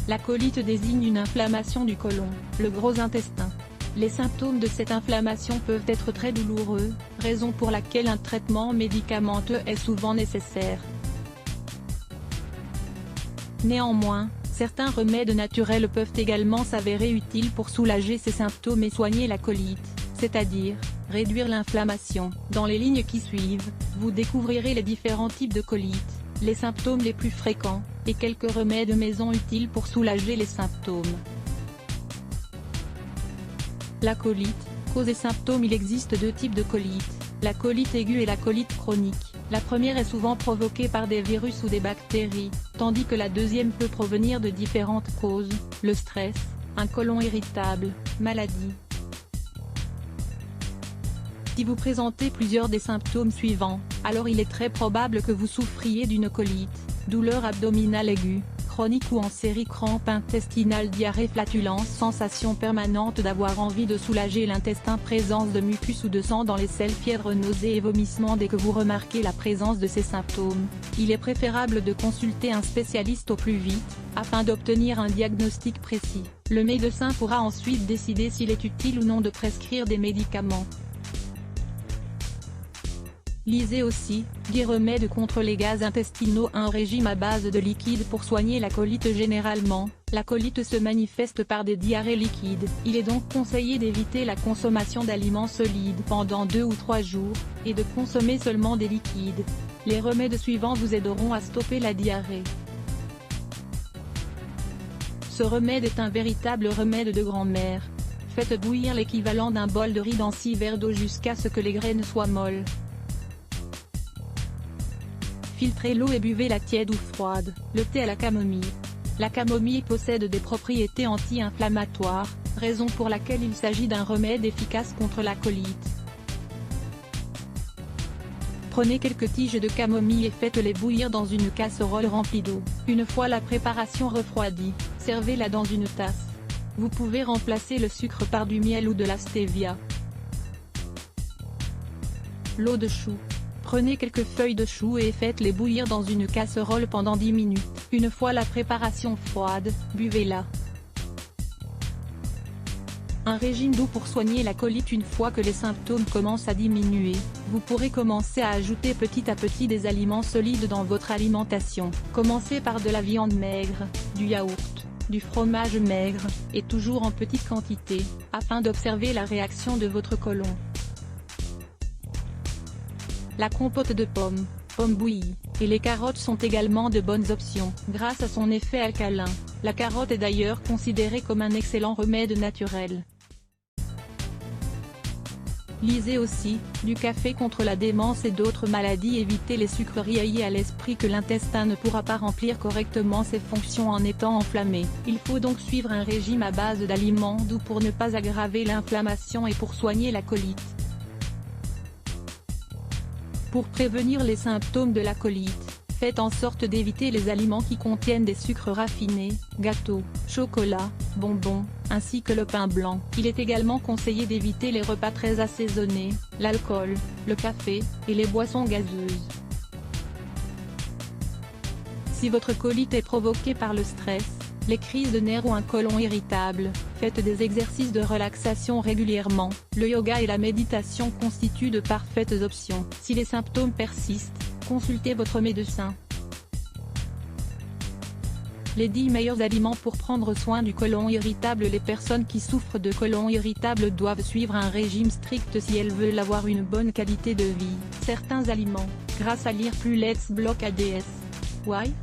La colite désigne une inflammation du côlon, le gros intestin. Les symptômes de cette inflammation peuvent être très douloureux, raison pour laquelle un traitement médicamenteux est souvent nécessaire. Néanmoins, certains remèdes naturels peuvent également s'avérer utiles pour soulager ces symptômes et soigner la colite, c'est-à-dire, réduire l'inflammation. Dans les lignes qui suivent, vous découvrirez les différents types de colite, les symptômes les plus fréquents, et quelques remèdes maison utiles pour soulager les symptômes. La colite, cause et symptômes. Il existe deux types de colite, la colite aiguë et la colite chronique. La première est souvent provoquée par des virus ou des bactéries, tandis que la deuxième peut provenir de différentes causes, le stress, un côlon irritable, maladie. Si vous présentez plusieurs des symptômes suivants, alors il est très probable que vous souffriez d'une colite, douleur abdominale aiguë, chronique ou en série, crampes intestinales, diarrhée, flatulence, sensation permanente d'avoir envie de soulager l'intestin, présence de mucus ou de sang dans les selles, fièvre, nausées et vomissements. Dès que vous remarquez la présence de ces symptômes, il est préférable de consulter un spécialiste au plus vite, afin d'obtenir un diagnostic précis. Le médecin pourra ensuite décider s'il est utile ou non de prescrire des médicaments. Lisez aussi, 10 remèdes contre les gaz intestinaux. Un régime à base de liquide pour soigner la colite. Généralement, la colite se manifeste par des diarrhées liquides. Il est donc conseillé d'éviter la consommation d'aliments solides pendant 2 ou 3 jours, et de consommer seulement des liquides. Les remèdes suivants vous aideront à stopper la diarrhée. Ce remède est un véritable remède de grand-mère. Faites bouillir l'équivalent d'un bol de riz dans 6 verres d'eau jusqu'à ce que les graines soient molles. Filtrez l'eau et buvez-la tiède ou froide. Le thé à la camomille. La camomille possède des propriétés anti-inflammatoires, raison pour laquelle il s'agit d'un remède efficace contre la colite. Prenez quelques tiges de camomille et faites-les bouillir dans une casserole remplie d'eau. Une fois la préparation refroidie, servez-la dans une tasse. Vous pouvez remplacer le sucre par du miel ou de la stevia. L'eau de chou. Prenez quelques feuilles de chou et faites-les bouillir dans une casserole pendant 10 minutes. Une fois la préparation froide, buvez-la. Un régime doux pour soigner la colite. Une fois que les symptômes commencent à diminuer, vous pourrez commencer à ajouter petit à petit des aliments solides dans votre alimentation. Commencez par de la viande maigre, du yaourt, du fromage maigre, et toujours en petite quantité, afin d'observer la réaction de votre côlon. La compote de pommes, pommes bouillies, et les carottes sont également de bonnes options. Grâce à son effet alcalin, la carotte est d'ailleurs considérée comme un excellent remède naturel. Lisez aussi, du café contre la démence et d'autres maladies. Évitez les sucreries. Ayez à l'esprit que l'intestin ne pourra pas remplir correctement ses fonctions en étant enflammé. Il faut donc suivre un régime à base d'aliments doux pour ne pas aggraver l'inflammation et pour soigner la colite. Pour prévenir les symptômes de la colite, faites en sorte d'éviter les aliments qui contiennent des sucres raffinés, gâteaux, chocolat, bonbons, ainsi que le pain blanc. Il est également conseillé d'éviter les repas très assaisonnés, l'alcool, le café, et les boissons gazeuses. Si votre colite est provoquée par le stress, les crises de nerfs ou un côlon irritable, faites des exercices de relaxation régulièrement. Le yoga et la méditation constituent de parfaites options. Si les symptômes persistent, consultez votre médecin. Les 10 meilleurs aliments pour prendre soin du côlon irritable. Les personnes qui souffrent de côlon irritable doivent suivre un régime strict si elles veulent avoir une bonne qualité de vie. Certains aliments, grâce à Lire Plus Let's Block ADS. Why?